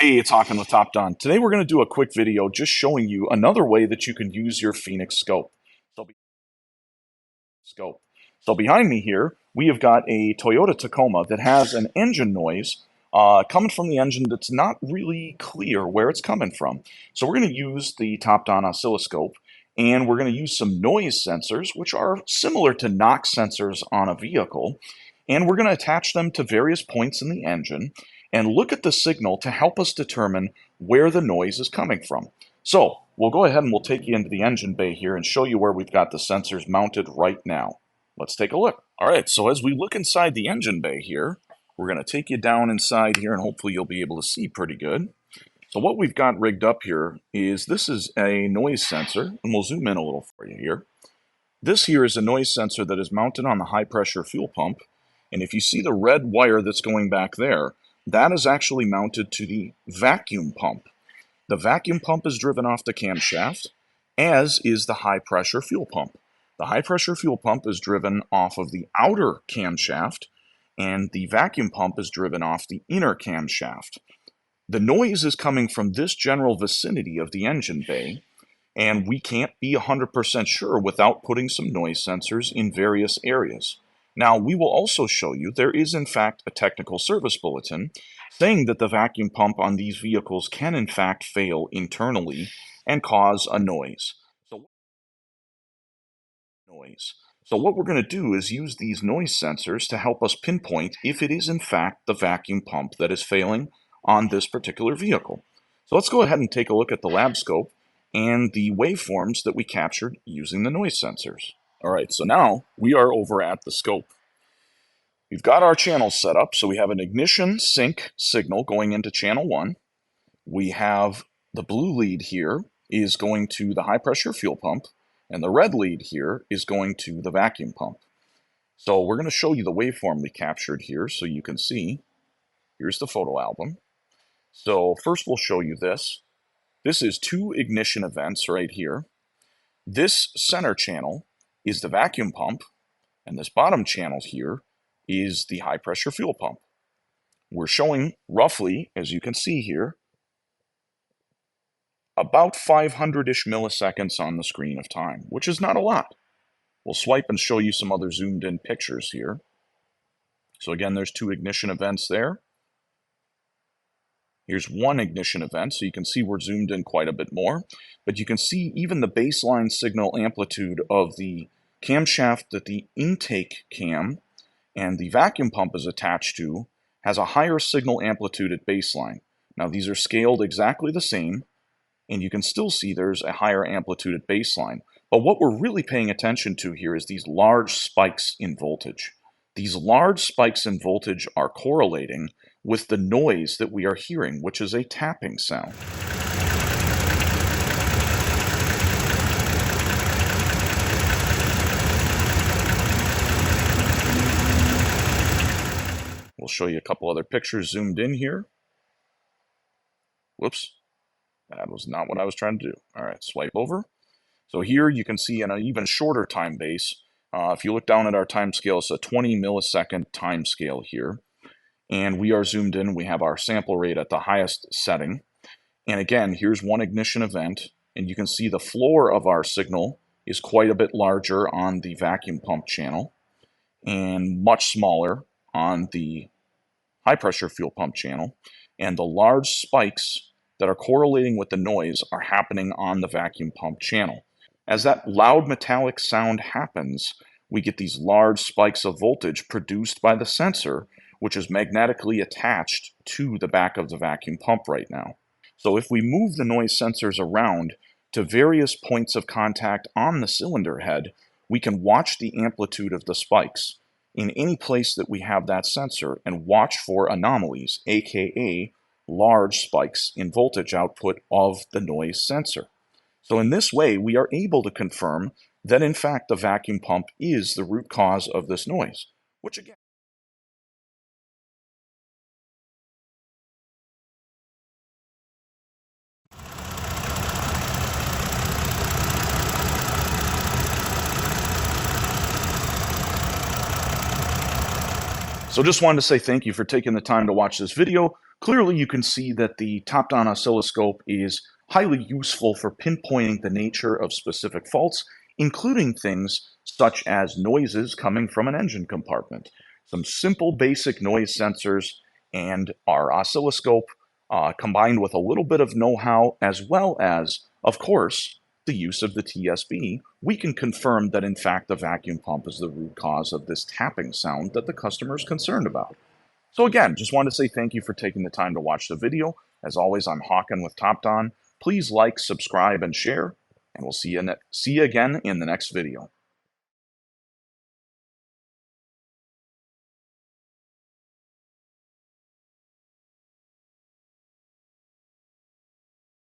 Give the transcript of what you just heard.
Hey, it's Hawken with Topdon. Today we're going to do a quick video just showing you another way that you can use your Phoenix Scope. So, scope. So behind me here, we have got a Toyota Tacoma that has an engine noise coming from the engine that's not really clear where it's coming from. So we're going to use the Topdon oscilloscope, and we're going to use some noise sensors, which are similar to knock sensors on a vehicle, and we're going to attach them to various points in the engine and look at the signal to help us determine where the noise is coming from. So we'll go ahead and we'll take you into the engine bay here and show you where we've got the sensors mounted right now. Let's take a look. All right, so as we look inside the engine bay here, we're going to take you down inside here and hopefully you'll be able to see pretty good. So what we've got rigged up here is this is a noise sensor, and we'll zoom in a little for you here. This here is a noise sensor that is mounted on the high pressure fuel pump, and if you see the red wire that's going back there, that is actually mounted to the vacuum pump. The vacuum pump is driven off the camshaft, as is the high pressure fuel pump. The high pressure fuel pump is driven off of the outer camshaft, and the vacuum pump is driven off the inner camshaft. The noise is coming from this general vicinity of the engine bay, and we can't be 100% sure without putting some noise sensors in various areas. Now, we will also show you there is in fact a technical service bulletin saying that the vacuum pump on these vehicles can in fact fail internally and cause a noise. So what we're going to do is use these noise sensors to help us pinpoint if it is in fact the vacuum pump that is failing on this particular vehicle. So let's go ahead and take a look at the labscope and the waveforms that we captured using the noise sensors. All right, so now we are over at the scope. We've got our channels set up, so we have an ignition sync signal going into channel 1. We have the blue lead here is going to the high pressure fuel pump, and the red lead here is going to the vacuum pump. So we're going to show you the waveform we captured here so you can see. Here's the photo album. So first we'll show you this. This is 2 ignition events right here. This center channel is the vacuum pump, and this bottom channel here is the high pressure fuel pump. We're showing roughly, as you can see here, about 500-ish milliseconds on the screen of time, which is not a lot. We'll swipe and show you some other zoomed in pictures here. So again, there's 2 ignition events there. Here's 1 ignition event, so you can see we're zoomed in quite a bit more, but you can see even the baseline signal amplitude of the camshaft that the intake cam and the vacuum pump is attached to has a higher signal amplitude at baseline. Now these are scaled exactly the same, and you can still see there's a higher amplitude at baseline. But what we're really paying attention to here is these large spikes in voltage. These large spikes in voltage are correlating with the noise that we are hearing, which is a tapping sound. We'll show you a couple other pictures zoomed in here. Whoops, that was not what I was trying to do. All right, swipe over. So here you can see in an even shorter time base, if you look down at our time scale, it's a 20 millisecond time scale here. And we are zoomed in, we have our sample rate at the highest setting. And again, here's 1 ignition event, and you can see the floor of our signal is quite a bit larger on the vacuum pump channel and much smaller on the high pressure fuel pump channel. And the large spikes that are correlating with the noise are happening on the vacuum pump channel. As that loud metallic sound happens, we get these large spikes of voltage produced by the sensor, which is magnetically attached to the back of the vacuum pump right now. So if we move the noise sensors around to various points of contact on the cylinder head, we can watch the amplitude of the spikes in any place that we have that sensor and watch for anomalies, aka large spikes in voltage output of the noise sensor. So in this way, we are able to confirm that in fact the vacuum pump is the root cause of this noise, which again, So just wanted to say thank you for taking the time to watch this video. Clearly you can see that the top-down oscilloscope is highly useful for pinpointing the nature of specific faults, including things such as noises coming from an engine compartment. Some simple basic noise sensors and our oscilloscope combined with a little bit of know-how as well as, of course, the use of the TSB, we can confirm that in fact the vacuum pump is the root cause of this tapping sound that the customer is concerned about. So again, just wanted to say thank you for taking the time to watch the video. As always, I'm Hawken with Topdon. Please like, subscribe, and share, and we'll see you again in the next video.